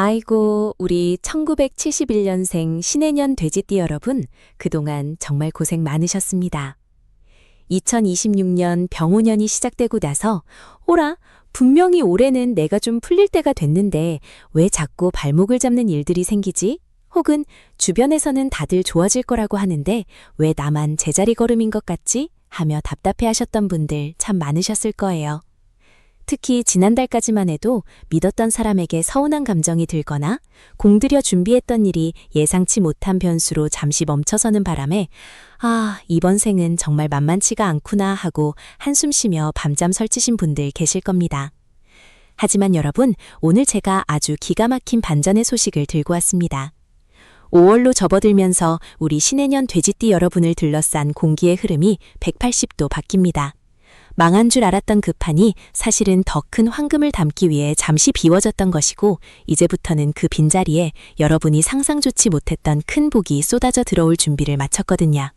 아이고, 우리 1971년생 신해년 돼지띠 여러분, 그동안 정말 고생 많으셨습니다. 2026년 병오년이 시작되고 나서, 오라, 분명히 올해는 내가 좀 풀릴 때가 됐는데, 왜 자꾸 발목을 잡는 일들이 생기지? 혹은 주변에서는 다들 좋아질 거라고 하는데, 왜 나만 제자리 걸음인 것 같지? 하며 답답해 하셨던 분들 참 많으셨을 거예요. 특히 지난달까지만 해도 믿었던 사람에게 서운한 감정이 들거나 공들여 준비했던 일이 예상치 못한 변수로 잠시 멈춰서는 바람에 이번 생은 정말 만만치가 않구나 하고 한숨 쉬며 밤잠 설치신 분들 계실 겁니다. 하지만 여러분, 오늘 제가 아주 기가 막힌 반전의 소식을 들고 왔습니다. 5월로 접어들면서 우리 신해년 돼지띠 여러분을 둘러싼 공기의 흐름이 180도 바뀝니다. 망한 줄 알았던 그 판이 사실은 더 큰 황금을 담기 위해 잠시 비워졌던 것이고, 이제부터는 그 빈자리에 여러분이 상상조차 못했던 큰 복이 쏟아져 들어올 준비를 마쳤거든요.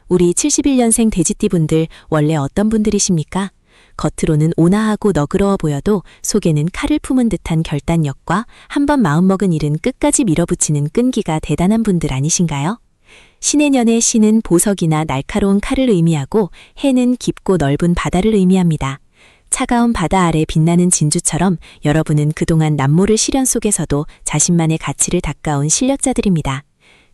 우리 71년생 돼지띠분들 원래 어떤 분들이십니까? 겉으로는 온화하고 너그러워 보여도 속에는 칼을 품은 듯한 결단력과 한번 마음먹은 일은 끝까지 밀어붙이는 끈기가 대단한 분들 아니신가요? 신해년의 신은 보석이나 날카로운 칼을 의미하고 해는 깊고 넓은 바다를 의미합니다. 차가운 바다 아래 빛나는 진주처럼 여러분은 그동안 남모를 시련 속에서도 자신만의 가치를 닦아온 실력자들입니다.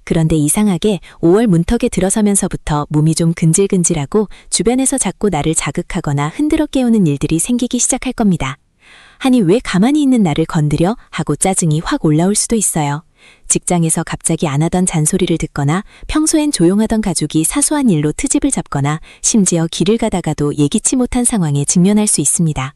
그런데 이상하게 5월 문턱에 들어서면서부터 몸이 좀 근질근질하고 주변에서 자꾸 나를 자극하거나 흔들어 깨우는 일들이 생기기 시작할 겁니다. 아니 왜 가만히 있는 나를 건드려? 하고 짜증이 확 올라올 수도 있어요. 직장에서 갑자기 안 하던 잔소리를 듣거나 평소엔 조용하던 가족이 사소한 일로 트집을 잡거나 심지어 길을 가다가도 예기치 못한 상황에 직면할 수 있습니다.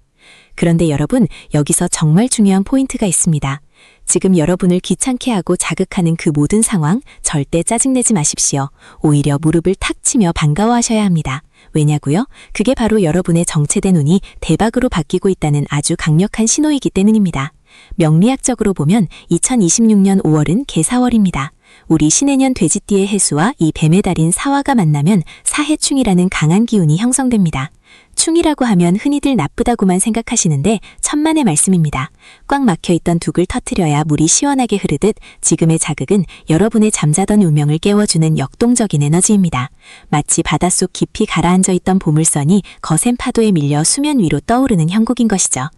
그런데 여러분, 여기서 정말 중요한 포인트가 있습니다. 지금 여러분을 귀찮게 하고 자극하는 그 모든 상황 절대 짜증내지 마십시오. 오히려 무릎을 탁 치며 반가워하셔야 합니다. 왜냐고요? 그게 바로 여러분의 정체된 운이 대박으로 바뀌고 있다는 아주 강력한 신호이기 때문입니다. 명리학적으로 보면 2026년 5월은 개사월입니다. 우리 신해년 돼지띠의 해수와 이 뱀의 달인 사화가 만나면 사해충이라는 강한 기운이 형성됩니다. 충이라고 하면 흔히들 나쁘다고만 생각하시는데 천만의 말씀입니다. 꽉 막혀있던 둑을 터뜨려야 물이 시원하게 흐르듯 지금의 자극은 여러분의 잠자던 운명을 깨워주는 역동적인 에너지입니다. 마치 바닷속 깊이 가라앉아 있던 보물선이 거센 파도에 밀려 수면 위로 떠오르는 형국인 것이죠.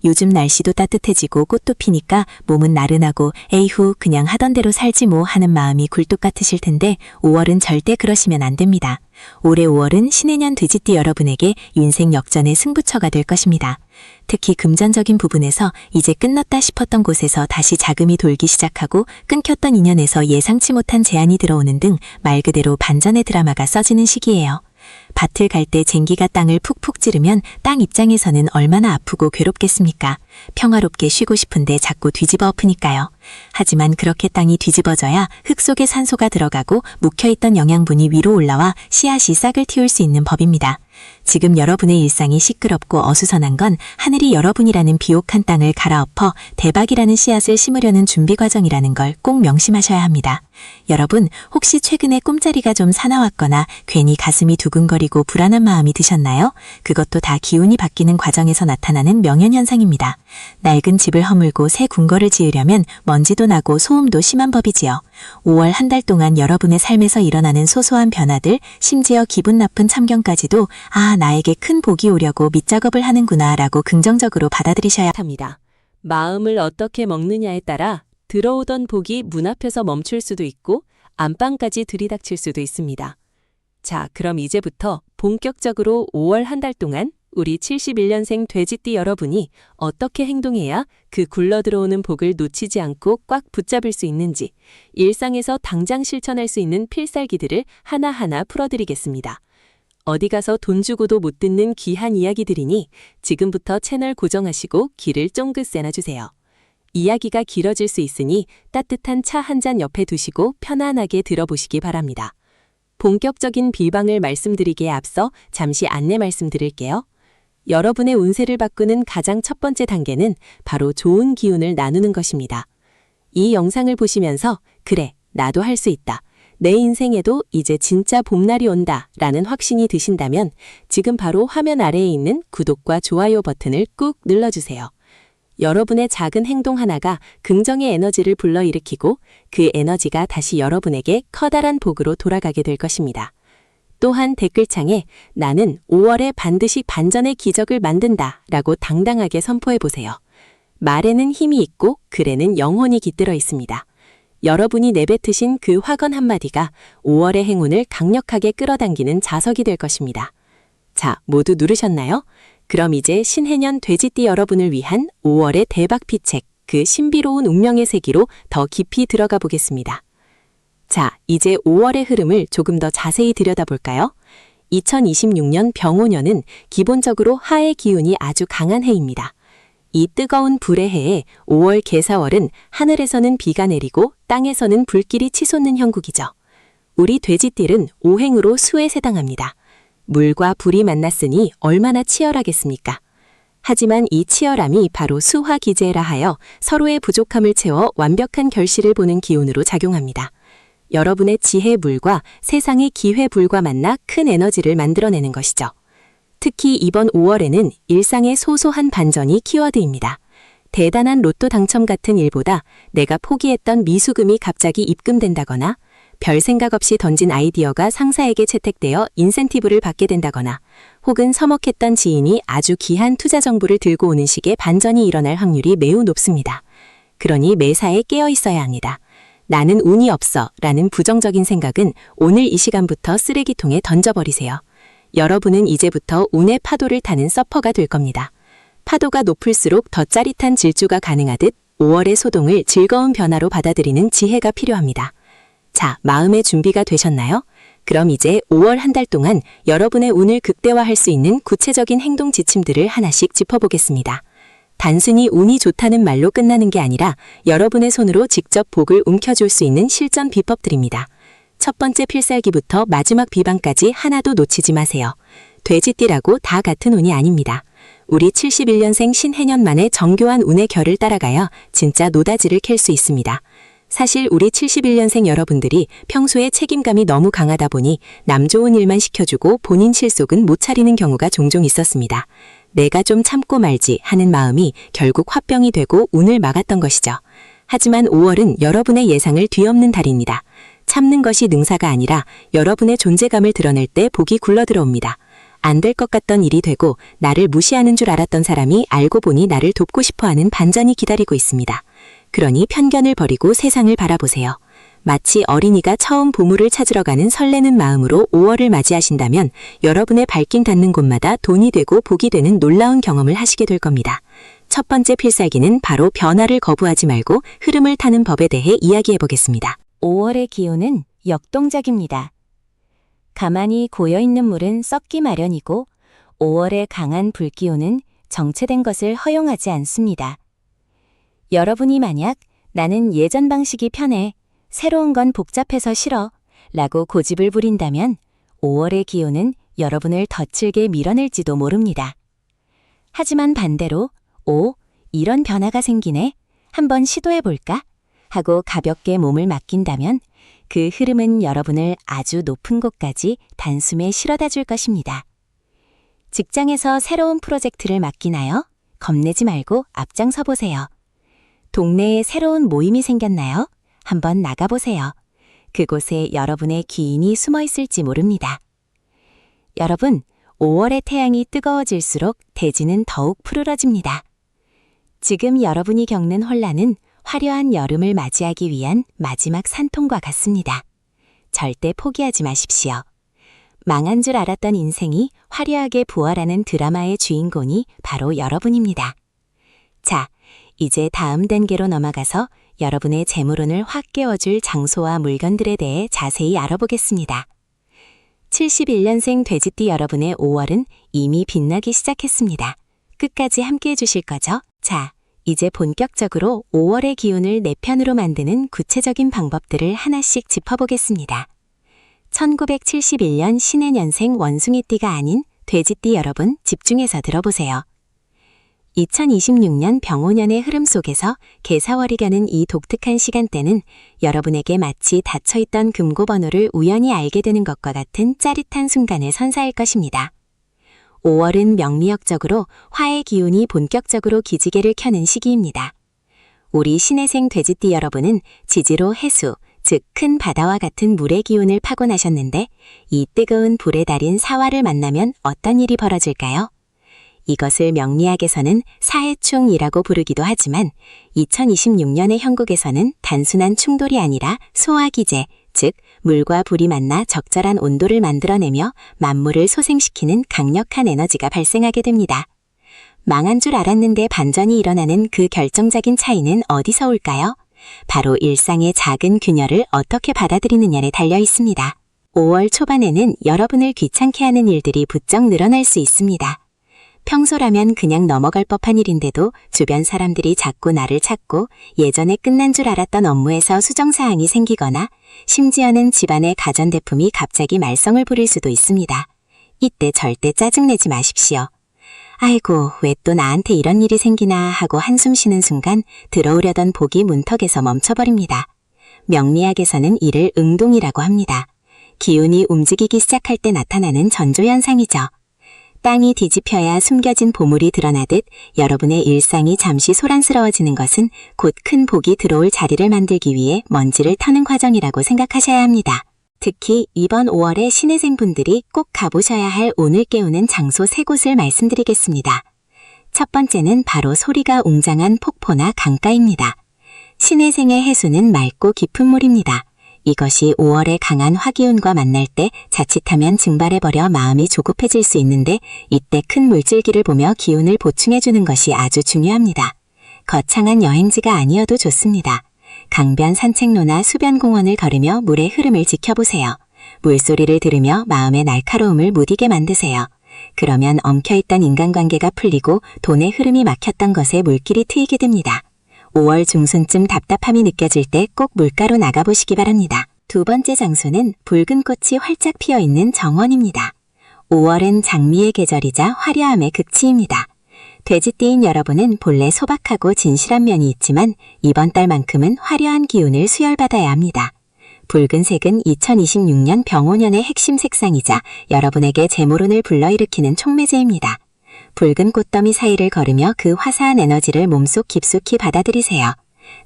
요즘 날씨도 따뜻해지고 꽃도 피니까 몸은 나른하고 에이후 그냥 하던 대로 살지 뭐 하는 마음이 굴뚝 같으실 텐데 5월은 절대 그러시면 안 됩니다. 올해 5월은 신해년 돼지띠 여러분에게 인생 역전의 승부처가 될 것입니다. 특히 금전적인 부분에서 이제 끝났다 싶었던 곳에서 다시 자금이 돌기 시작하고 끊겼던 인연에서 예상치 못한 제안이 들어오는 등 말 그대로 반전의 드라마가 써지는 시기예요. 밭을 갈 때 쟁기가 땅을 푹푹 찌르면 땅 입장에서는 얼마나 아프고 괴롭겠습니까? 평화롭게 쉬고 싶은데 자꾸 뒤집어 엎으니까요. 하지만 그렇게 땅이 뒤집어져야 흙 속에 산소가 들어가고 묵혀있던 영양분이 위로 올라와 씨앗이 싹을 틔울 수 있는 법입니다. 지금 여러분의 일상이 시끄럽고 어수선한 건 하늘이 여러분이라는 비옥한 땅을 갈아엎어 대박이라는 씨앗을 심으려는 준비 과정이라는 걸 꼭 명심하셔야 합니다. 여러분, 혹시 최근에 꿈자리가 좀 사나웠거나 괜히 가슴이 두근거리고 불안한 마음이 드셨나요? 그것도 다 기운이 바뀌는 과정에서 나타나는 명현현상입니다. 낡은 집을 허물고 새 궁궐을 지으려면 먼지도 나고 소음도 심한 법이지요. 5월 한 달 동안 여러분의 삶에서 일어나는 소소한 변화들, 심지어 기분 나쁜 참견까지도 나에게 큰 복이 오려고 밑작업을 하는구나 라고 긍정적으로 받아들이셔야 합니다. 마음을 어떻게 먹느냐에 따라 들어오던 복이 문 앞에서 멈출 수도 있고 안방까지 들이닥칠 수도 있습니다. 자, 그럼 이제부터 본격적으로 5월 한 달 동안 우리 71년생 돼지띠 여러분이 어떻게 행동해야 그 굴러들어오는 복을 놓치지 않고 꽉 붙잡을 수 있는지 일상에서 당장 실천할 수 있는 필살기들을 하나하나 풀어드리겠습니다. 어디 가서 돈 주고도 못 듣는 귀한 이야기들이니 지금부터 채널 고정하시고 귀를 쫑긋 세놔주세요. 이야기가 길어질 수 있으니 따뜻한 차 한 잔 옆에 두시고 편안하게 들어보시기 바랍니다. 본격적인 비방을 말씀드리기에 앞서 잠시 안내 말씀드릴게요. 여러분의 운세를 바꾸는 가장 첫 번째 단계는 바로 좋은 기운을 나누는 것입니다. 이 영상을 보시면서 그래, 나도 할 수 있다. 내 인생에도 이제 진짜 봄날이 온다 라는 확신이 드신다면 지금 바로 화면 아래에 있는 구독과 좋아요 버튼을 꾹 눌러주세요. 여러분의 작은 행동 하나가 긍정의 에너지를 불러일으키고 그 에너지가 다시 여러분에게 커다란 복으로 돌아가게 될 것입니다. 또한 댓글창에 나는 5월에 반드시 반전의 기적을 만든다 라고 당당하게 선포해 보세요. 말에는 힘이 있고 글에는 영혼이 깃들어 있습니다. 여러분이 내뱉으신 그 확언 한마디가 5월의 행운을 강력하게 끌어당기는 자석이 될 것입니다. 자, 모두 누르셨나요? 그럼 이제 신해년 돼지띠 여러분을 위한 5월의 대박 피책, 그 신비로운 운명의 세계로 더 깊이 들어가 보겠습니다. 자, 이제 5월의 흐름을 조금 더 자세히 들여다볼까요? 2026년 병오년은 기본적으로 하의 기운이 아주 강한 해입니다. 이 뜨거운 불의 해에 5월 개사월은 하늘에서는 비가 내리고 땅에서는 불길이 치솟는 형국이죠. 우리 돼지띠는 오행으로 수에 해당합니다. 물과 불이 만났으니 얼마나 치열하겠습니까? 하지만 이 치열함이 바로 수화기제라 하여 서로의 부족함을 채워 완벽한 결실을 보는 기운으로 작용합니다. 여러분의 지혜 물과 세상의 기회 불과 만나 큰 에너지를 만들어내는 것이죠. 특히 이번 5월에는 일상의 소소한 반전이 키워드입니다. 대단한 로또 당첨 같은 일보다 내가 포기했던 미수금이 갑자기 입금된다거나 별 생각 없이 던진 아이디어가 상사에게 채택되어 인센티브를 받게 된다거나 혹은 서먹했던 지인이 아주 귀한 투자 정보를 들고 오는 식의 반전이 일어날 확률이 매우 높습니다. 그러니 매사에 깨어 있어야 합니다. 나는 운이 없어 라는 부정적인 생각은 오늘 이 시간부터 쓰레기통에 던져버리세요. 여러분은 이제부터 운의 파도를 타는 서퍼가 될 겁니다. 파도가 높을수록 더 짜릿한 질주가 가능하듯 5월의 소동을 즐거운 변화로 받아들이는 지혜가 필요합니다. 자, 마음의 준비가 되셨나요? 그럼 이제 5월 한 달 동안 여러분의 운을 극대화할 수 있는 구체적인 행동 지침들을 하나씩 짚어보겠습니다. 단순히 운이 좋다는 말로 끝나는 게 아니라 여러분의 손으로 직접 복을 움켜줄 수 있는 실전 비법들입니다. 첫 번째 필살기부터 마지막 비방까지 하나도 놓치지 마세요. 돼지띠라고 다 같은 운이 아닙니다. 우리 71년생 신해년만의 정교한 운의 결을 따라가야 진짜 노다지를 캘 수 있습니다. 사실 우리 71년생 여러분들이 평소에 책임감이 너무 강하다 보니 남 좋은 일만 시켜주고 본인 실속은 못 차리는 경우가 종종 있었습니다. 내가 좀 참고 말지 하는 마음이 결국 화병이 되고 운을 막았던 것이죠. 하지만 5월은 여러분의 예상을 뒤엎는 달입니다. 참는 것이 능사가 아니라 여러분의 존재감을 드러낼 때 복이 굴러들어옵니다. 안 될 것 같던 일이 되고 나를 무시하는 줄 알았던 사람이 알고 보니 나를 돕고 싶어하는 반전이 기다리고 있습니다. 그러니 편견을 버리고 세상을 바라보세요. 마치 어린이가 처음 보물을 찾으러 가는 설레는 마음으로 5월을 맞이하신다면 여러분의 발길 닿는 곳마다 돈이 되고 복이 되는 놀라운 경험을 하시게 될 겁니다. 첫 번째 필살기는 바로 변화를 거부하지 말고 흐름을 타는 법에 대해 이야기해 보겠습니다. 5월의 기온은 역동적입니다. 가만히 고여있는 물은 썩기 마련이고 5월의 강한 불기운은 정체된 것을 허용하지 않습니다. 여러분이 만약 나는 예전 방식이 편해, 새로운 건 복잡해서 싫어 라고 고집을 부린다면 5월의 기온은 여러분을 덧칠게 밀어낼지도 모릅니다. 하지만 반대로 이런 변화가 생기네, 한번 시도해볼까? 하고 가볍게 몸을 맡긴다면 그 흐름은 여러분을 아주 높은 곳까지 단숨에 실어다 줄 것입니다. 직장에서 새로운 프로젝트를 맡기나요? 겁내지 말고 앞장서 보세요. 동네에 새로운 모임이 생겼나요? 한번 나가보세요. 그곳에 여러분의 귀인이 숨어 있을지 모릅니다. 여러분, 5월의 태양이 뜨거워질수록 대지는 더욱 푸르러집니다. 지금 여러분이 겪는 혼란은 화려한 여름을 맞이하기 위한 마지막 산통과 같습니다. 절대 포기하지 마십시오. 망한 줄 알았던 인생이 화려하게 부활하는 드라마의 주인공이 바로 여러분입니다. 자, 이제 다음 단계로 넘어가서 여러분의 재물운을 확 깨워줄 장소와 물건들에 대해 자세히 알아보겠습니다. 71년생 돼지띠 여러분의 5월은 이미 빛나기 시작했습니다. 끝까지 함께 해주실 거죠? 자, 이제 본격적으로 5월의 기운을 내 편으로 만드는 구체적인 방법들을 하나씩 짚어보겠습니다. 1971년 신해년생 원숭이띠가 아닌 돼지띠 여러분 집중해서 들어보세요. 2026년 병오년의 흐름 속에서 개사월이 가는 이 독특한 시간대는 여러분에게 마치 닫혀있던 금고번호를 우연히 알게 되는 것과 같은 짜릿한 순간을 선사할 것입니다. 5월은 명리학적으로 화의 기운이 본격적으로 기지개를 켜는 시기입니다. 우리 신혜생 돼지띠 여러분은 지지로 해수, 즉 큰 바다와 같은 물의 기운을 파곤하셨는데 이 뜨거운 불에 달인 사화를 만나면 어떤 일이 벌어질까요? 이것을 명리학에서는 사해충이라고 부르기도 하지만 2026년의 형국에서는 단순한 충돌이 아니라 소화기제, 즉 물과 불이 만나 적절한 온도를 만들어내며 만물을 소생시키는 강력한 에너지가 발생하게 됩니다. 망한 줄 알았는데 반전이 일어나는 그 결정적인 차이는 어디서 올까요? 바로 일상의 작은 균열을 어떻게 받아들이느냐에 달려 있습니다. 5월 초반에는 여러분을 귀찮게 하는 일들이 부쩍 늘어날 수 있습니다. 평소라면 그냥 넘어갈 법한 일인데도 주변 사람들이 자꾸 나를 찾고 예전에 끝난 줄 알았던 업무에서 수정사항이 생기거나 심지어는 집안의 가전제품이 갑자기 말썽을 부릴 수도 있습니다. 이때 절대 짜증내지 마십시오. 아이고, 왜 또 나한테 이런 일이 생기나 하고 한숨 쉬는 순간 들어오려던 복이 문턱에서 멈춰버립니다. 명리학에서는 이를 응동이라고 합니다. 기운이 움직이기 시작할 때 나타나는 전조현상이죠. 땅이 뒤집혀야 숨겨진 보물이 드러나듯 여러분의 일상이 잠시 소란스러워지는 것은 곧 큰 복이 들어올 자리를 만들기 위해 먼지를 터는 과정이라고 생각하셔야 합니다. 특히 이번 5월에 신혜생분들이 꼭 가보셔야 할 오늘 깨우는 장소 3곳을 말씀드리겠습니다. 첫 번째는 바로 소리가 웅장한 폭포나 강가입니다. 신혜생의 해수는 맑고 깊은 물입니다. 이것이 5월의 강한 화기운과 만날 때 자칫하면 증발해버려 마음이 조급해질 수 있는데 이때 큰 물줄기를 보며 기운을 보충해주는 것이 아주 중요합니다. 거창한 여행지가 아니어도 좋습니다. 강변 산책로나 수변공원을 걸으며 물의 흐름을 지켜보세요. 물소리를 들으며 마음의 날카로움을 무디게 만드세요. 그러면 엉켜있던 인간관계가 풀리고 돈의 흐름이 막혔던 것에 물길이 트이게 됩니다. 5월 중순쯤 답답함이 느껴질 때 꼭 물가로 나가보시기 바랍니다. 두 번째 장소는 붉은 꽃이 활짝 피어있는 정원입니다. 5월은 장미의 계절이자 화려함의 극치입니다. 돼지띠인 여러분은 본래 소박하고 진실한 면이 있지만 이번 달만큼은 화려한 기운을 수혈받아야 합니다. 붉은색은 2026년 병오년의 핵심 색상이자 여러분에게 재물운을 불러일으키는 촉매제입니다. 붉은 꽃더미 사이를 걸으며 그 화사한 에너지를 몸속 깊숙이 받아들이세요.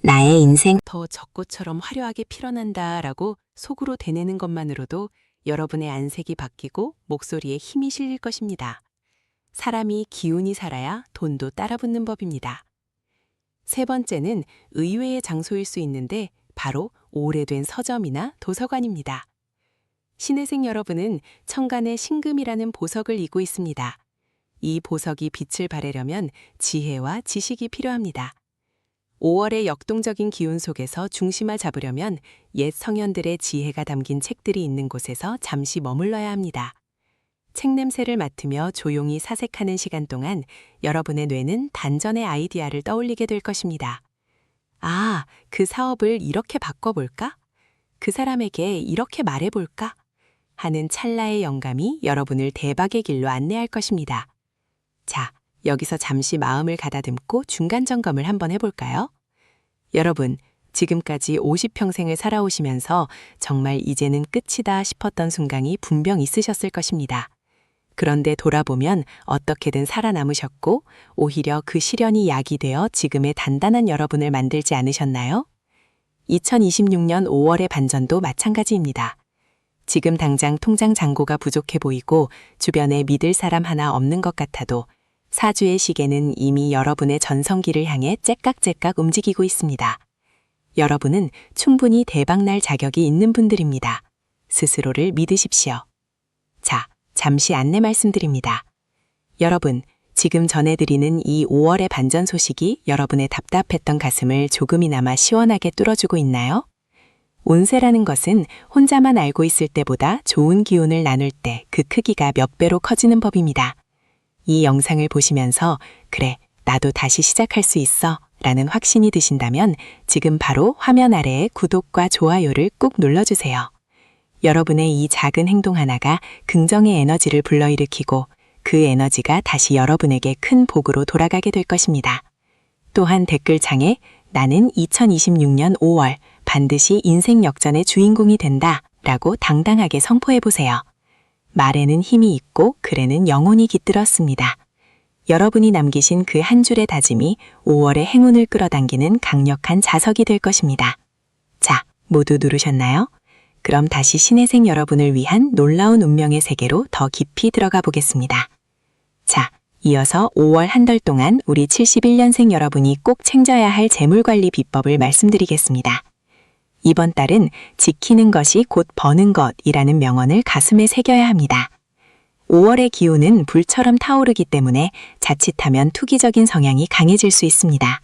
나의 인생 더 젖꽃처럼 화려하게 피어난다라고 속으로 대내는 것만으로도 여러분의 안색이 바뀌고 목소리에 힘이 실릴 것입니다. 사람이 기운이 살아야 돈도 따라붙는 법입니다. 세 번째는 의외의 장소일 수 있는데 바로 오래된 서점이나 도서관입니다. 신혜생 여러분은 천간에 신금이라는 보석을 이고 있습니다. 이 보석이 빛을 발하려면 지혜와 지식이 필요합니다. 5월의 역동적인 기운 속에서 중심을 잡으려면 옛 성현들의 지혜가 담긴 책들이 있는 곳에서 잠시 머물러야 합니다. 책 냄새를 맡으며 조용히 사색하는 시간 동안 여러분의 뇌는 단전의 아이디어를 떠올리게 될 것입니다. 아, 그 사업을 이렇게 바꿔볼까? 그 사람에게 이렇게 말해볼까? 하는 찰나의 영감이 여러분을 대박의 길로 안내할 것입니다. 자, 여기서 잠시 마음을 가다듬고 중간 점검을 한번 해볼까요? 여러분, 지금까지 50평생을 살아오시면서 정말 이제는 끝이다 싶었던 순간이 분명 있으셨을 것입니다. 그런데 돌아보면 어떻게든 살아남으셨고 오히려 그 시련이 약이 되어 지금의 단단한 여러분을 만들지 않으셨나요? 2026년 5월의 반전도 마찬가지입니다. 지금 당장 통장 잔고가 부족해 보이고 주변에 믿을 사람 하나 없는 것 같아도 사주의 시계는 이미 여러분의 전성기를 향해 째깍째깍 움직이고 있습니다. 여러분은 충분히 대박날 자격이 있는 분들입니다. 스스로를 믿으십시오. 자, 잠시 안내 말씀드립니다. 여러분, 지금 전해드리는 이 5월의 반전 소식이 여러분의 답답했던 가슴을 조금이나마 시원하게 뚫어주고 있나요? 운세라는 것은 혼자만 알고 있을 때보다 좋은 기운을 나눌 때 그 크기가 몇 배로 커지는 법입니다. 이 영상을 보시면서 그래, 나도 다시 시작할 수 있어 라는 확신이 드신다면 지금 바로 화면 아래에 구독과 좋아요를 꾹 눌러주세요. 여러분의 이 작은 행동 하나가 긍정의 에너지를 불러일으키고 그 에너지가 다시 여러분에게 큰 복으로 돌아가게 될 것입니다. 또한 댓글창에 나는 2026년 5월 반드시 인생 역전의 주인공이 된다 라고 당당하게 선포해보세요. 말에는 힘이 있고 글에는 영혼이 깃들었습니다. 여러분이 남기신 그 한 줄의 다짐이 5월의 행운을 끌어당기는 강력한 자석이 될 것입니다. 자, 모두 누르셨나요? 그럼 다시 신혜생 여러분을 위한 놀라운 운명의 세계로 더 깊이 들어가 보겠습니다. 자, 이어서 5월 한 달 동안 우리 71년생 여러분이 꼭 챙겨야 할 재물관리 비법을 말씀드리겠습니다. 이번 달은 지키는 것이 곧 버는 것이라는 명언을 가슴에 새겨야 합니다. 5월의 기운은 불처럼 타오르기 때문에 자칫하면 투기적인 성향이 강해질 수 있습니다.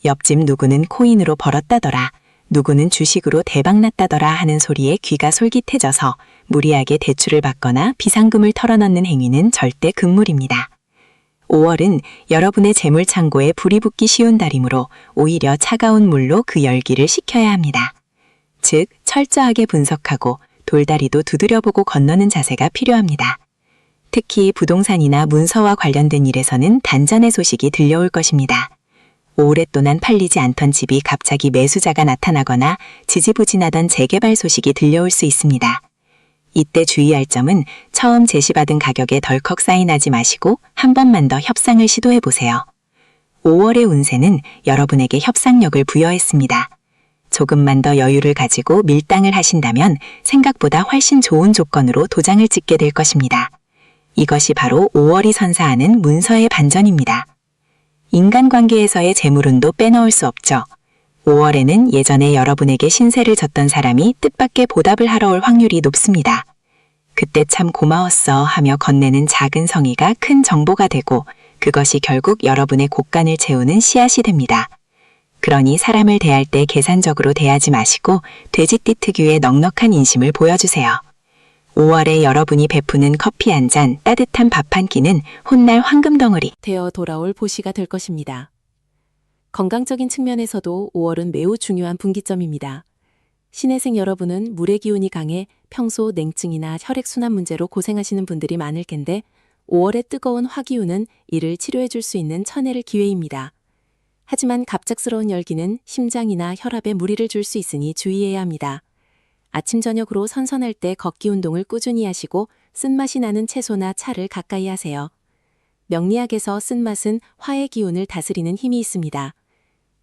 옆집 누구는 코인으로 벌었다더라, 누구는 주식으로 대박났다더라 하는 소리에 귀가 솔깃해져서 무리하게 대출을 받거나 비상금을 털어넣는 행위는 절대 금물입니다. 5월은 여러분의 재물 창고에 불이 붙기 쉬운 달이므로 오히려 차가운 물로 그 열기를 식혀야 합니다. 즉, 철저하게 분석하고 돌다리도 두드려보고 건너는 자세가 필요합니다. 특히 부동산이나 문서와 관련된 일에서는 단전의 소식이 들려올 것입니다. 오랫동안 팔리지 않던 집이 갑자기 매수자가 나타나거나 지지부진하던 재개발 소식이 들려올 수 있습니다. 이때 주의할 점은 처음 제시받은 가격에 덜컥 사인하지 마시고 한 번만 더 협상을 시도해 보세요. 5월의 운세는 여러분에게 협상력을 부여했습니다. 조금만 더 여유를 가지고 밀당을 하신다면 생각보다 훨씬 좋은 조건으로 도장을 찍게 될 것입니다. 이것이 바로 5월이 선사하는 문서의 반전입니다. 인간관계에서의 재물운도 빼놓을 수 없죠. 5월에는 예전에 여러분에게 신세를 졌던 사람이 뜻밖의 보답을 하러 올 확률이 높습니다. 그때 참 고마웠어 하며 건네는 작은 성의가 큰 정보가 되고 그것이 결국 여러분의 곳간을 채우는 씨앗이 됩니다. 그러니 사람을 대할 때 계산적으로 대하지 마시고 돼지띠 특유의 넉넉한 인심을 보여주세요. 5월에 여러분이 베푸는 커피 한 잔, 따뜻한 밥 한 끼는 훗날 황금덩어리 되어 돌아올 보시가 될 것입니다. 건강적인 측면에서도 5월은 매우 중요한 분기점입니다. 신혜생 여러분은 물의 기운이 강해 평소 냉증이나 혈액순환 문제로 고생하시는 분들이 많을 텐데 5월의 뜨거운 화기운은 이를 치료해 줄 수 있는 천혜의 기회입니다. 하지만 갑작스러운 열기는 심장이나 혈압에 무리를 줄 수 있으니 주의해야 합니다. 아침 저녁으로 선선할 때 걷기 운동을 꾸준히 하시고 쓴맛이 나는 채소나 차를 가까이 하세요. 명리학에서 쓴맛은 화의 기운을 다스리는 힘이 있습니다.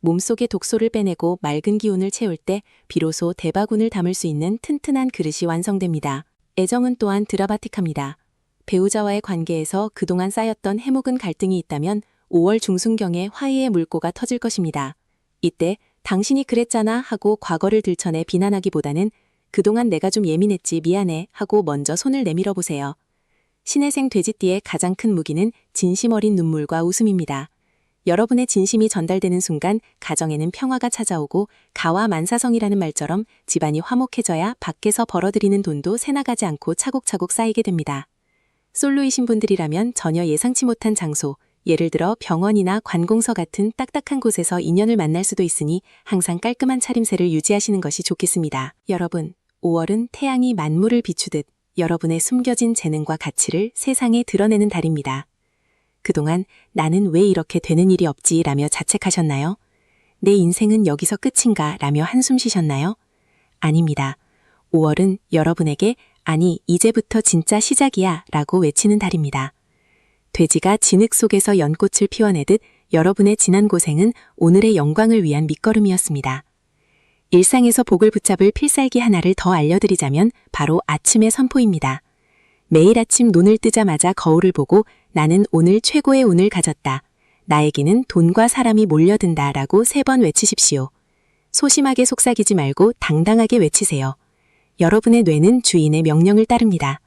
몸속의 독소를 빼내고 맑은 기운을 채울 때 비로소 대박운을 담을 수 있는 튼튼한 그릇이 완성됩니다. 애정은 또한 드라마틱합니다. 배우자와의 관계에서 그동안 쌓였던 해묵은 갈등이 있다면 5월 중순경에 화해의 물꼬가 터질 것입니다. 이때 당신이 그랬잖아 하고 과거를 들춰내 비난하기보다는 그동안 내가 좀 예민했지 미안해 하고 먼저 손을 내밀어 보세요. 신혜생 돼지띠의 가장 큰 무기는 진심 어린 눈물과 웃음입니다. 여러분의 진심이 전달되는 순간 가정에는 평화가 찾아오고 가와 만사성이라는 말처럼 집안이 화목해져야 밖에서 벌어들이는 돈도 새나가지 않고 차곡차곡 쌓이게 됩니다. 솔로이신 분들이라면 전혀 예상치 못한 장소, 예를 들어 병원이나 관공서 같은 딱딱한 곳에서 인연을 만날 수도 있으니 항상 깔끔한 차림새를 유지하시는 것이 좋겠습니다. 여러분, 5월은 태양이 만물을 비추듯 여러분의 숨겨진 재능과 가치를 세상에 드러내는 달입니다. 그동안 나는 왜 이렇게 되는 일이 없지 라며 자책하셨나요? 내 인생은 여기서 끝인가 라며 한숨 쉬셨나요? 아닙니다. 5월은 여러분에게 아니 이제부터 진짜 시작이야 라고 외치는 달입니다. 돼지가 진흙 속에서 연꽃을 피워내듯 여러분의 지난 고생은 오늘의 영광을 위한 밑거름이었습니다. 일상에서 복을 붙잡을 필살기 하나를 더 알려드리자면 바로 아침의 선포입니다. 매일 아침 눈을 뜨자마자 거울을 보고 나는 오늘 최고의 운을 가졌다. 나에게는 돈과 사람이 몰려든다 라고 3번 외치십시오. 소심하게 속삭이지 말고 당당하게 외치세요. 여러분의 뇌는 주인의 명령을 따릅니다.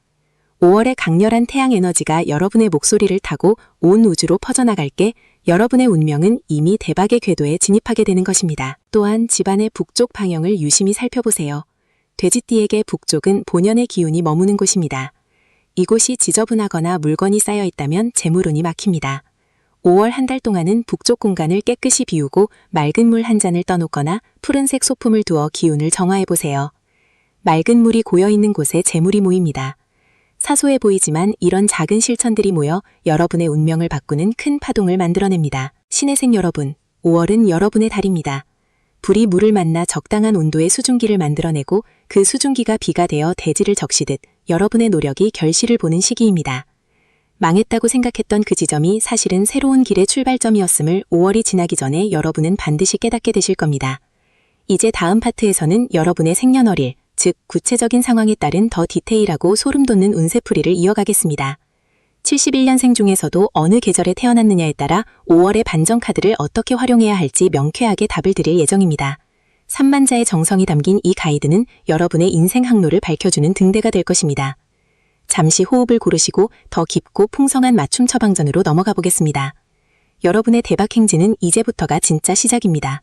5월의 강렬한 태양 에너지가 여러분의 목소리를 타고 온 우주로 퍼져나갈게 여러분의 운명은 이미 대박의 궤도에 진입하게 되는 것입니다. 또한 집안의 북쪽 방향을 유심히 살펴보세요. 돼지띠에게 북쪽은 본연의 기운이 머무는 곳입니다. 이곳이 지저분하거나 물건이 쌓여 있다면 재물운이 막힙니다. 5월 한 달 동안은 북쪽 공간을 깨끗이 비우고 맑은 물 한 잔을 떠놓거나 푸른색 소품을 두어 기운을 정화해보세요. 맑은 물이 고여있는 곳에 재물이 모입니다. 사소해 보이지만 이런 작은 실천들이 모여 여러분의 운명을 바꾸는 큰 파동을 만들어냅니다. 신혜생 여러분, 5월은 여러분의 달입니다. 불이 물을 만나 적당한 온도의 수증기를 만들어내고 그 수증기가 비가 되어 대지를 적시듯 여러분의 노력이 결실을 보는 시기입니다. 망했다고 생각했던 그 지점이 사실은 새로운 길의 출발점이었음을 5월이 지나기 전에 여러분은 반드시 깨닫게 되실 겁니다. 이제 다음 파트에서는 여러분의 생년월일, 즉 구체적인 상황에 따른 더 디테일하고 소름 돋는 운세풀이를 이어가겠습니다. 71년생 중에서도 어느 계절에 태어났느냐에 따라 5월의 반전 카드를 어떻게 활용해야 할지 명쾌하게 답을 드릴 예정입니다. 3만자의 정성이 담긴 이 가이드는 여러분의 인생 항로를 밝혀주는 등대가 될 것입니다. 잠시 호흡을 고르시고 더 깊고 풍성한 맞춤 처방전으로 넘어가 보겠습니다. 여러분의 대박 행진은 이제부터가 진짜 시작입니다.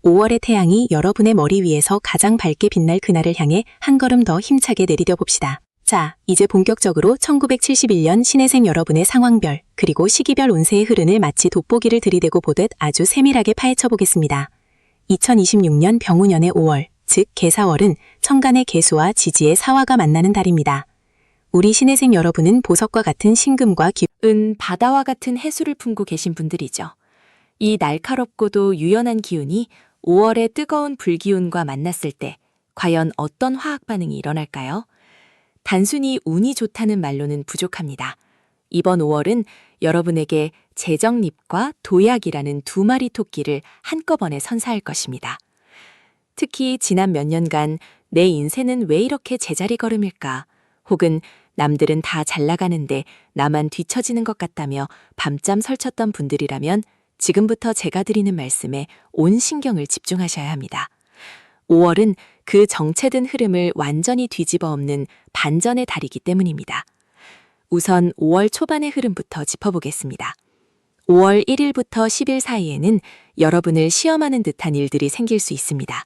5월의 태양이 여러분의 머리 위에서 가장 밝게 빛날 그날을 향해 한 걸음 더 힘차게 내디뎌 봅시다. 자, 이제 본격적으로 1971년 신해생 여러분의 상황별 그리고 시기별 운세의 흐름을 마치 돋보기를 들이대고 보듯 아주 세밀하게 파헤쳐 보겠습니다. 2026년 병우년의 5월, 즉 개사월은 천간의 개수와 지지의 사화가 만나는 달입니다. 우리 신해생 여러분은 보석과 같은 신금과 은 바다와 같은 해수를 품고 계신 분들이죠. 이 날카롭고도 유연한 기운이 5월의 뜨거운 불기운과 만났을 때 과연 어떤 화학 반응이 일어날까요? 단순히 운이 좋다는 말로는 부족합니다. 이번 5월은 여러분에게 재정립과 도약이라는 두 마리 토끼를 한꺼번에 선사할 것입니다. 특히 지난 몇 년간 내 인생은 왜 이렇게 제자리 걸음일까? 혹은 남들은 다 잘 나가는데 나만 뒤처지는 것 같다며 밤잠 설쳤던 분들이라면 지금부터 제가 드리는 말씀에 온 신경을 집중하셔야 합니다. 5월은 그 정체된 흐름을 완전히 뒤집어 엎는 반전의 달이기 때문입니다. 우선 5월 초반의 흐름부터 짚어보겠습니다. 5월 1일부터 10일 사이에는 여러분을 시험하는 듯한 일들이 생길 수 있습니다.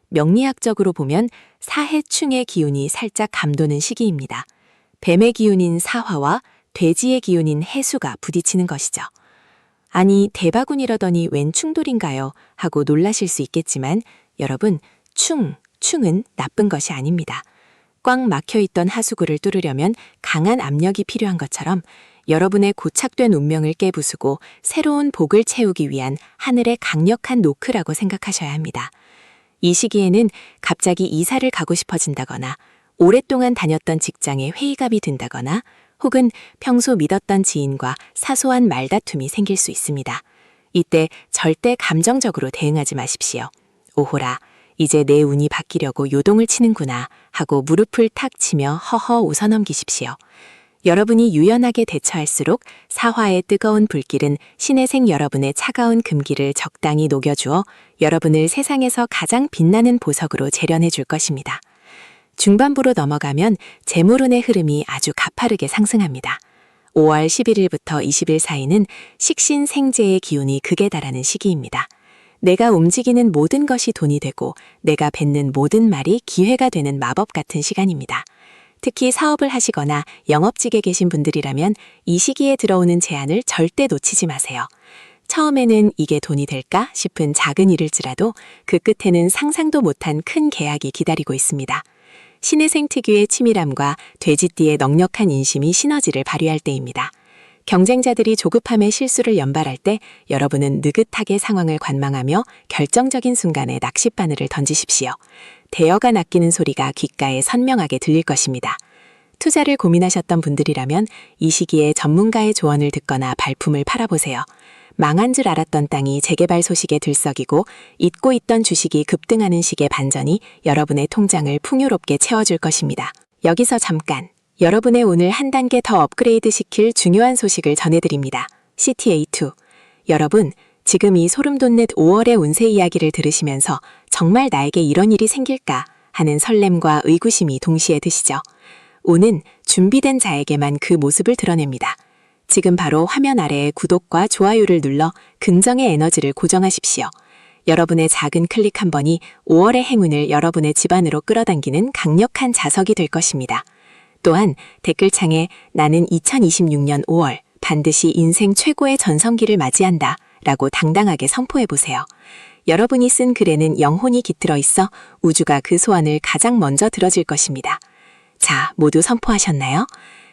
명리학적으로 보면 사해충의 기운이 살짝 감도는 시기입니다. 뱀의 기운인 사화와 돼지의 기운인 해수가 부딪히는 것이죠. 아니, 대바군이라더니 웬 충돌인가요? 하고 놀라실 수 있겠지만 여러분, 충은 나쁜 것이 아닙니다. 꽉 막혀있던 하수구를 뚫으려면 강한 압력이 필요한 것처럼 여러분의 고착된 운명을 깨부수고 새로운 복을 채우기 위한 하늘의 강력한 노크라고 생각하셔야 합니다. 이 시기에는 갑자기 이사를 가고 싶어진다거나 오랫동안 다녔던 직장에 회의감이 든다거나 혹은 평소 믿었던 지인과 사소한 말다툼이 생길 수 있습니다. 이때 절대 감정적으로 대응하지 마십시오. 오호라, 이제 내 운이 바뀌려고 요동을 치는구나 하고 무릎을 탁 치며 허허 웃어넘기십시오. 여러분이 유연하게 대처할수록 사화의 뜨거운 불길은 신해생 여러분의 차가운 금기를 적당히 녹여주어 여러분을 세상에서 가장 빛나는 보석으로 재련해 줄 것입니다. 중반부로 넘어가면 재물운의 흐름이 아주 가파르게 상승합니다. 5월 11일부터 20일 사이는 식신생재의 기운이 극에 달하는 시기입니다. 내가 움직이는 모든 것이 돈이 되고 내가 뱉는 모든 말이 기회가 되는 마법 같은 시간입니다. 특히 사업을 하시거나 영업직에 계신 분들이라면 이 시기에 들어오는 제안을 절대 놓치지 마세요. 처음에는 이게 돈이 될까 싶은 작은 일일지라도 그 끝에는 상상도 못한 큰 계약이 기다리고 있습니다. 신해생 특유의 치밀함과 돼지띠의 넉넉한 인심이 시너지를 발휘할 때입니다. 경쟁자들이 조급함의 실수를 연발할 때 여러분은 느긋하게 상황을 관망하며 결정적인 순간에 낚싯바늘을 던지십시오. 대여가 낚이는 소리가 귓가에 선명하게 들릴 것입니다. 투자를 고민하셨던 분들이라면 이 시기에 전문가의 조언을 듣거나 발품을 팔아보세요. 망한 줄 알았던 땅이 재개발 소식에 들썩이고 잊고 있던 주식이 급등하는 식의 반전이 여러분의 통장을 풍요롭게 채워줄 것입니다. 여기서 잠깐! 여러분의 운을 한 단계 더 업그레이드 시킬 중요한 소식을 전해드립니다. CTA2. 여러분, 지금 이 소름 돋는 5월의 운세 이야기를 들으시면서 정말 나에게 이런 일이 생길까 하는 설렘과 의구심이 동시에 드시죠. 운은 준비된 자에게만 그 모습을 드러냅니다. 지금 바로 화면 아래에 구독과 좋아요를 눌러 긍정의 에너지를 고정하십시오. 여러분의 작은 클릭 한 번이 5월의 행운을 여러분의 집안으로 끌어당기는 강력한 자석이 될 것입니다. 또한 댓글창에 나는 2026년 5월 반드시 인생 최고의 전성기를 맞이한다 라고 당당하게 선포해보세요. 여러분이 쓴 글에는 영혼이 깃들어 있어 우주가 그 소원을 가장 먼저 들어줄 것입니다. 자, 모두 선포하셨나요?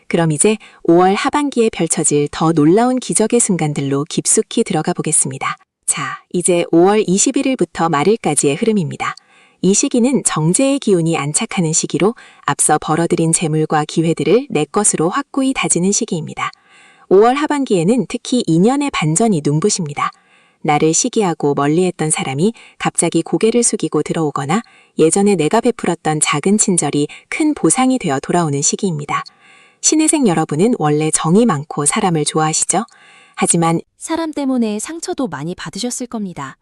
그럼 이제 5월 하반기에 펼쳐질 더 놀라운 기적의 순간들로 깊숙이 들어가 보겠습니다. 자, 이제 5월 21일부터 말일까지의 흐름입니다. 이 시기는 정제의 기운이 안착하는 시기로 앞서 벌어들인 재물과 기회들을 내 것으로 확고히 다지는 시기입니다. 5월 하반기에는 특히 인연의 반전이 눈부십니다. 나를 시기하고 멀리했던 사람이 갑자기 고개를 숙이고 들어오거나 예전에 내가 베풀었던 작은 친절이 큰 보상이 되어 돌아오는 시기입니다. 신혜생 여러분은 원래 정이 많고 사람을 좋아하시죠? 하지만 사람 때문에 상처도 많이 받으셨을 겁니다.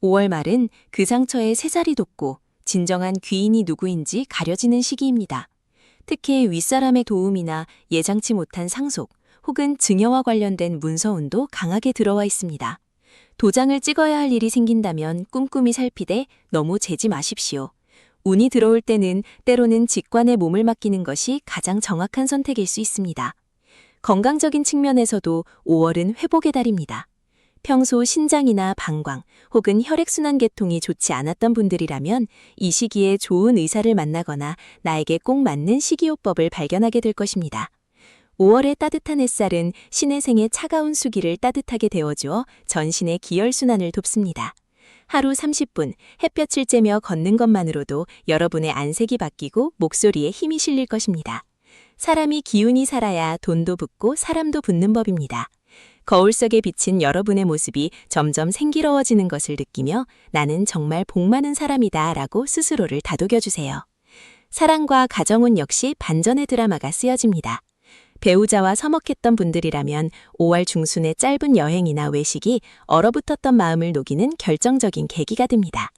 5월 말은 그 상처에 새자리 돋고 진정한 귀인이 누구인지 가려지는 시기입니다. 특히 윗사람의 도움이나 예상치 못한 상속 혹은 증여와 관련된 문서운도 강하게 들어와 있습니다. 도장을 찍어야 할 일이 생긴다면 꼼꼼히 살피되 너무 재지 마십시오. 운이 들어올 때는 때로는 직관에 몸을 맡기는 것이 가장 정확한 선택일 수 있습니다. 건강적인 측면에서도 5월은 회복의 달입니다. 평소 신장이나 방광 혹은 혈액순환 계통이 좋지 않았던 분들이라면 이 시기에 좋은 의사를 만나거나 나에게 꼭 맞는 식이요법을 발견하게 될 것입니다. 5월의 따뜻한 햇살은 신혜생의 차가운 수기를 따뜻하게 데워주어 전신의 기혈순환을 돕습니다. 하루 30분 햇볕을 쬐며 걷는 것만으로도 여러분의 안색이 바뀌고 목소리에 힘이 실릴 것입니다. 사람이 기운이 살아야 돈도 붙고 사람도 붙는 법입니다. 거울 속에 비친 여러분의 모습이 점점 생기러워지는 것을 느끼며 나는 정말 복 많은 사람이다 라고 스스로를 다독여주세요. 사랑과 가정운 역시 반전의 드라마가 쓰여집니다. 배우자와 서먹했던 분들이라면 5월 중순의 짧은 여행이나 외식이 얼어붙었던 마음을 녹이는 결정적인 계기가 됩니다.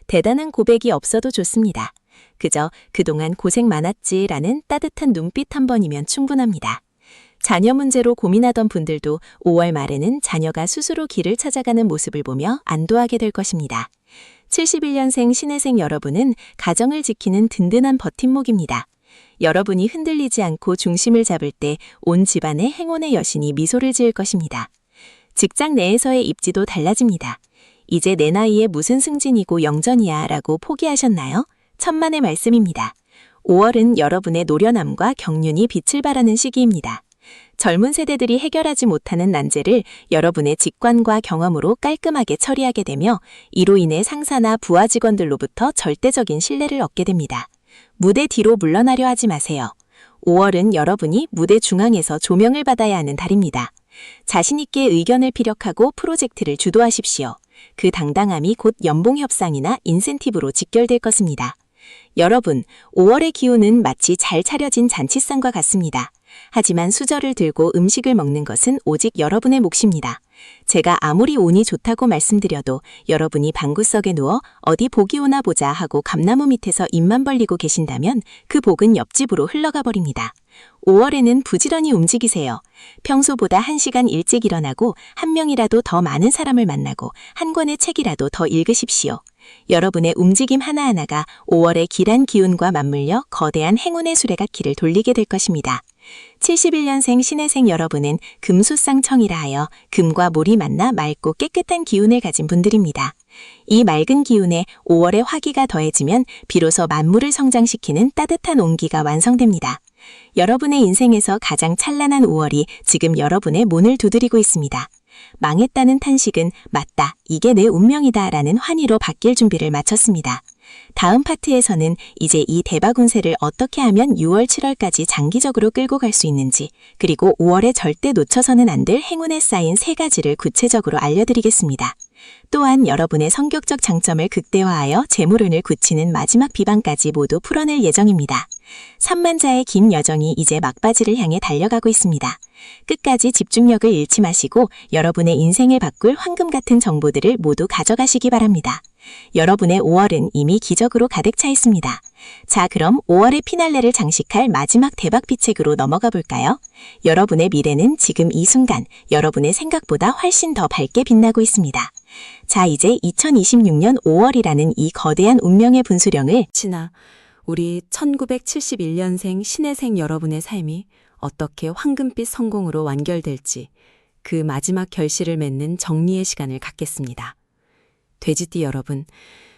대단한 고백이 없어도 좋습니다. 그저 그동안 고생 많았지라는 따뜻한 눈빛 한 번이면 충분합니다. 자녀 문제로 고민하던 분들도 5월 말에는 자녀가 스스로 길을 찾아가는 모습을 보며 안도하게 될 것입니다. 71년생 신혜생 여러분은 가정을 지키는 든든한 버팀목입니다. 여러분이 흔들리지 않고 중심을 잡을 때 온 집안의 행운의 여신이 미소를 지을 것입니다. 직장 내에서의 입지도 달라집니다. 이제 내 나이에 무슨 승진이고 영전이야 라고 포기하셨나요? 천만의 말씀입니다. 5월은 여러분의 노련함과 경륜이 빛을 발하는 시기입니다. 젊은 세대들이 해결하지 못하는 난제를 여러분의 직관과 경험으로 깔끔하게 처리하게 되며 이로 인해 상사나 부하 직원들로부터 절대적인 신뢰를 얻게 됩니다. 무대 뒤로 물러나려 하지 마세요. 5월은 여러분이 무대 중앙에서 조명을 받아야 하는 달입니다. 자신있게 의견을 피력하고 프로젝트를 주도하십시오. 그 당당함이 곧 연봉 협상이나 인센티브로 직결될 것입니다. 여러분, 5월의 기운은 마치 잘 차려진 잔치상과 같습니다. 하지만 수저를 들고 음식을 먹는 것은 오직 여러분의 몫입니다. 제가 아무리 운이 좋다고 말씀드려도 여러분이 방구석에 누워 어디 복이 오나 보자 하고 감나무 밑에서 입만 벌리고 계신다면 그 복은 옆집으로 흘러가 버립니다. 5월에는 부지런히 움직이세요. 평소보다 1시간 일찍 일어나고 한 명이라도 더 많은 사람을 만나고 한 권의 책이라도 더 읽으십시오. 여러분의 움직임 하나하나가 5월의 길한 기운과 맞물려 거대한 행운의 수레바퀴를 돌리게 될 것입니다. 71년생 신혜생 여러분은 금수쌍청이라 하여 금과 물이 만나 맑고 깨끗한 기운을 가진 분들입니다. 이 맑은 기운에 5월의 화기가 더해지면 비로소 만물을 성장시키는 따뜻한 온기가 완성됩니다. 여러분의 인생에서 가장 찬란한 5월이 지금 여러분의 문을 두드리고 있습니다. 망했다는 탄식은 맞다, 이게 내 운명이다 라는 환희로 바뀔 준비를 마쳤습니다. 다음 파트에서는 이제 이 대박 운세를 어떻게 하면 6월, 7월까지 장기적으로 끌고 갈 수 있는지, 그리고 5월에 절대 놓쳐서는 안 될 행운에 쌓인 3가지를 구체적으로 알려드리겠습니다. 또한 여러분의 성격적 장점을 극대화하여 재물운을 굳히는 마지막 비방까지 모두 풀어낼 예정입니다. 3만자의 긴 여정이 이제 막바지를 향해 달려가고 있습니다. 끝까지 집중력을 잃지 마시고 여러분의 인생을 바꿀 황금 같은 정보들을 모두 가져가시기 바랍니다. 여러분의 5월은 이미 기적으로 가득 차 있습니다. 자, 그럼 5월의 피날레를 장식할 마지막 대박비책으로 넘어가 볼까요? 여러분의 미래는 지금 이 순간 여러분의 생각보다 훨씬 더 밝게 빛나고 있습니다. 자, 이제 2026년 5월이라는 이 거대한 운명의 분수령을 지나 우리 1971년생 신혜생 여러분의 삶이 어떻게 황금빛 성공으로 완결될지 그 마지막 결실을 맺는 정리의 시간을 갖겠습니다. 돼지띠 여러분,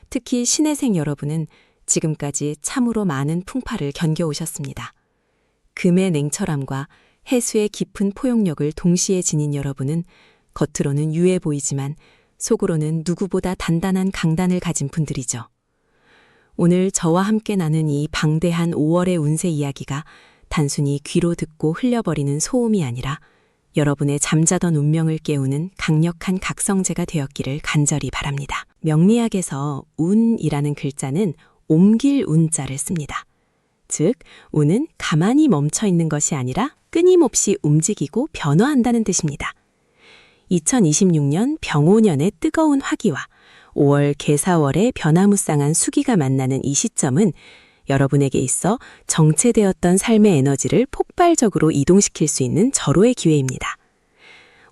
특히 신혜생 여러분은 지금까지 참으로 많은 풍파를 견뎌오셨습니다. 금의 냉철함과 해수의 깊은 포용력을 동시에 지닌 여러분은 겉으로는 유해 보이지만 속으로는 누구보다 단단한 강단을 가진 분들이죠. 오늘 저와 함께 나눈 이 방대한 5월의 운세 이야기가 단순히 귀로 듣고 흘려버리는 소음이 아니라 여러분의 잠자던 운명을 깨우는 강력한 각성제가 되었기를 간절히 바랍니다. 명리학에서 운이라는 글자는 옮길 운자를 씁니다. 즉, 운은 가만히 멈춰 있는 것이 아니라 끊임없이 움직이고 변화한다는 뜻입니다. 2026년 병오년의 뜨거운 화기와 5월 개사월의 변화무쌍한 수기가 만나는 이 시점은 여러분에게 있어 정체되었던 삶의 에너지를 폭발적으로 이동시킬 수 있는 절호의 기회입니다.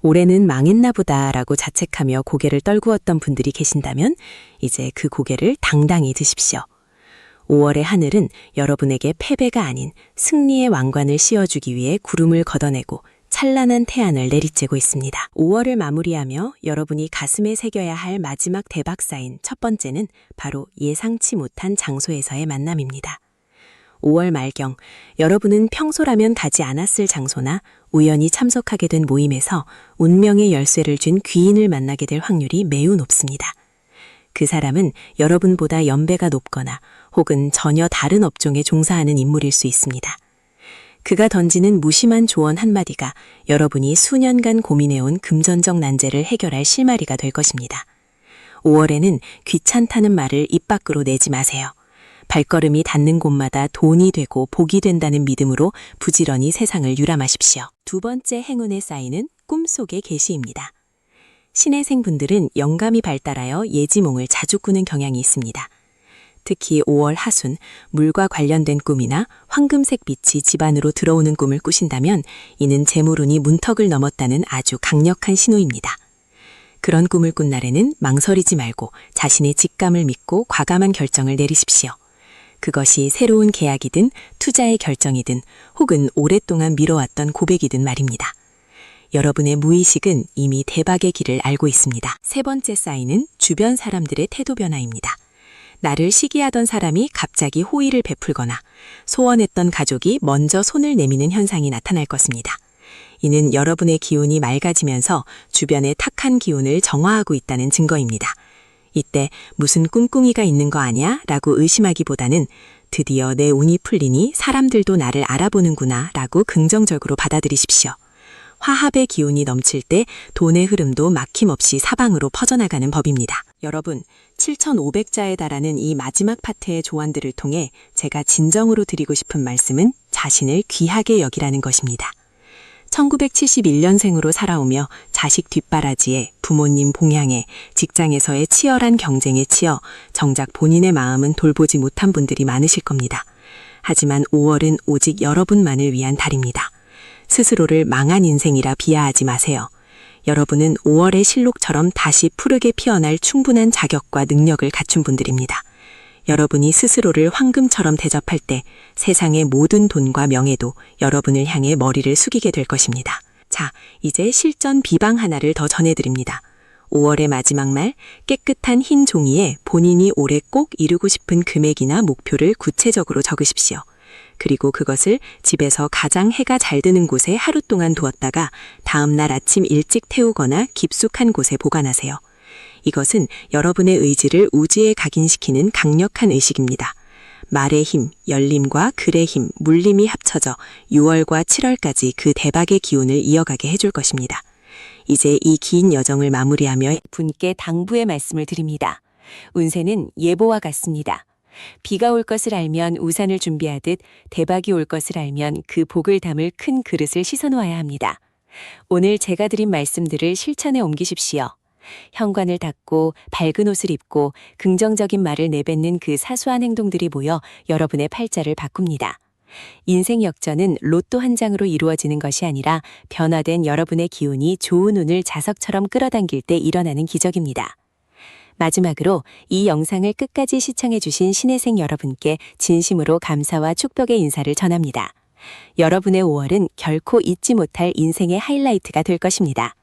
올해는 망했나 보다라고 자책하며 고개를 떨구었던 분들이 계신다면 이제 그 고개를 당당히 드십시오. 5월의 하늘은 여러분에게 패배가 아닌 승리의 왕관을 씌워주기 위해 구름을 걷어내고 찬란한 태양을 내리쬐고 있습니다. 5월을 마무리하며 여러분이 가슴에 새겨야 할 마지막 대박 사인 첫 번째는 바로 예상치 못한 장소에서의 만남입니다. 5월 말경, 여러분은 평소라면 가지 않았을 장소나 우연히 참석하게 된 모임에서 운명의 열쇠를 준 귀인을 만나게 될 확률이 매우 높습니다. 그 사람은 여러분보다 연배가 높거나 혹은 전혀 다른 업종에 종사하는 인물일 수 있습니다. 그가 던지는 무심한 조언 한마디가 여러분이 수년간 고민해온 금전적 난제를 해결할 실마리가 될 것입니다. 5월에는 귀찮다는 말을 입 밖으로 내지 마세요. 발걸음이 닿는 곳마다 돈이 되고 복이 된다는 믿음으로 부지런히 세상을 유람하십시오. 두 번째 행운의 사인은 꿈속의 계시입니다. 신해생 분들은 영감이 발달하여 예지몽을 자주 꾸는 경향이 있습니다. 특히 5월 하순, 물과 관련된 꿈이나 황금색 빛이 집안으로 들어오는 꿈을 꾸신다면 이는 재물운이 문턱을 넘었다는 아주 강력한 신호입니다. 그런 꿈을 꾼 날에는 망설이지 말고 자신의 직감을 믿고 과감한 결정을 내리십시오. 그것이 새로운 계약이든 투자의 결정이든 혹은 오랫동안 미뤄왔던 고백이든 말입니다. 여러분의 무의식은 이미 대박의 길을 알고 있습니다. 세 번째 사인은 주변 사람들의 태도 변화입니다. 나를 시기하던 사람이 갑자기 호의를 베풀거나 소원했던 가족이 먼저 손을 내미는 현상이 나타날 것입니다. 이는 여러분의 기운이 맑아지면서 주변의 탁한 기운을 정화하고 있다는 증거입니다. 이때 무슨 꿍꿍이가 있는 거 아니야? 라고 의심하기보다는 드디어 내 운이 풀리니 사람들도 나를 알아보는구나 라고 긍정적으로 받아들이십시오. 화합의 기운이 넘칠 때 돈의 흐름도 막힘없이 사방으로 퍼져나가는 법입니다. 여러분, 7,500자에 달하는 이 마지막 파트의 조언들을 통해 제가 진정으로 드리고 싶은 말씀은 자신을 귀하게 여기라는 것입니다. 1971년생으로 살아오며 자식 뒷바라지에 부모님 봉양에 직장에서의 치열한 경쟁에 치여 정작 본인의 마음은 돌보지 못한 분들이 많으실 겁니다. 하지만 5월은 오직 여러분만을 위한 달입니다. 스스로를 망한 인생이라 비하하지 마세요. 여러분은 5월의 실록처럼 다시 푸르게 피어날 충분한 자격과 능력을 갖춘 분들입니다. 여러분이 스스로를 황금처럼 대접할 때 세상의 모든 돈과 명예도 여러분을 향해 머리를 숙이게 될 것입니다. 자, 이제 실전 비방 하나를 더 전해드립니다. 5월의 마지막 날 깨끗한 흰 종이에 본인이 올해 꼭 이루고 싶은 금액이나 목표를 구체적으로 적으십시오. 그리고 그것을 집에서 가장 해가 잘 드는 곳에 하루 동안 두었다가 다음 날 아침 일찍 태우거나 깊숙한 곳에 보관하세요. 이것은 여러분의 의지를 우주에 각인시키는 강력한 의식입니다. 말의 힘, 열림과 글의 힘, 물림이 합쳐져 6월과 7월까지 그 대박의 기운을 이어가게 해줄 것입니다. 이제 이 긴 여정을 마무리하며 분께 당부의 말씀을 드립니다. 운세는 예보와 같습니다. 비가 올 것을 알면 우산을 준비하듯 대박이 올 것을 알면 그 복을 담을 큰 그릇을 씻어놓아야 합니다. 오늘 제가 드린 말씀들을 실천에 옮기십시오. 현관을 닫고 밝은 옷을 입고 긍정적인 말을 내뱉는 그 사소한 행동들이 모여 여러분의 팔자를 바꿉니다. 인생 역전은 로또 한 장으로 이루어지는 것이 아니라 변화된 여러분의 기운이 좋은 운을 자석처럼 끌어당길 때 일어나는 기적입니다. 마지막으로 이 영상을 끝까지 시청해주신 신혜생 여러분께 진심으로 감사와 축복의 인사를 전합니다. 여러분의 5월은 결코 잊지 못할 인생의 하이라이트가 될 것입니다.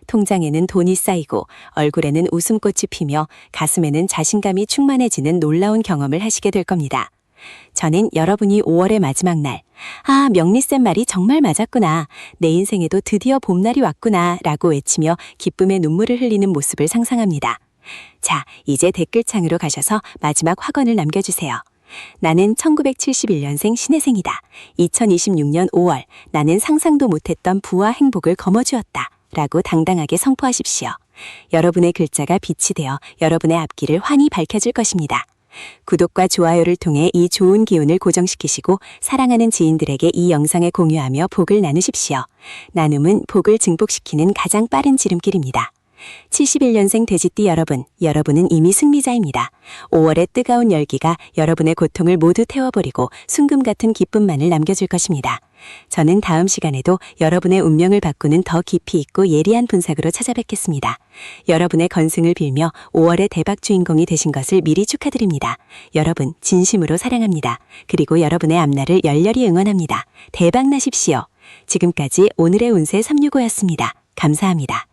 통장에는 돈이 쌓이고 얼굴에는 웃음꽃이 피며 가슴에는 자신감이 충만해지는 놀라운 경험을 하시게 될 겁니다. 저는 여러분이 5월의 마지막 날, 명리쌤 말이 정말 맞았구나, 내 인생에도 드디어 봄날이 왔구나 라고 외치며 기쁨의 눈물을 흘리는 모습을 상상합니다. 자, 이제 댓글창으로 가셔서 마지막 확언을 남겨주세요. 나는 1971년생 신혜생이다. 2026년 5월 나는 상상도 못했던 부와 행복을 거머쥐었다. 라고 당당하게 선포하십시오. 여러분의 글자가 빛이 되어 여러분의 앞길을 환히 밝혀줄 것입니다. 구독과 좋아요를 통해 이 좋은 기운을 고정시키시고 사랑하는 지인들에게 이 영상을 공유하며 복을 나누십시오. 나눔은 복을 증폭시키는 가장 빠른 지름길입니다. 71년생 돼지띠 여러분, 여러분은 이미 승리자입니다. 5월의 뜨거운 열기가 여러분의 고통을 모두 태워버리고 순금 같은 기쁨만을 남겨줄 것입니다. 저는 다음 시간에도 여러분의 운명을 바꾸는 더 깊이 있고 예리한 분석으로 찾아뵙겠습니다. 여러분의 건승을 빌며 5월의 대박 주인공이 되신 것을 미리 축하드립니다. 여러분 진심으로 사랑합니다. 그리고 여러분의 앞날을 열렬히 응원합니다. 대박 나십시오. 지금까지 오늘의 운세 365였습니다. 감사합니다.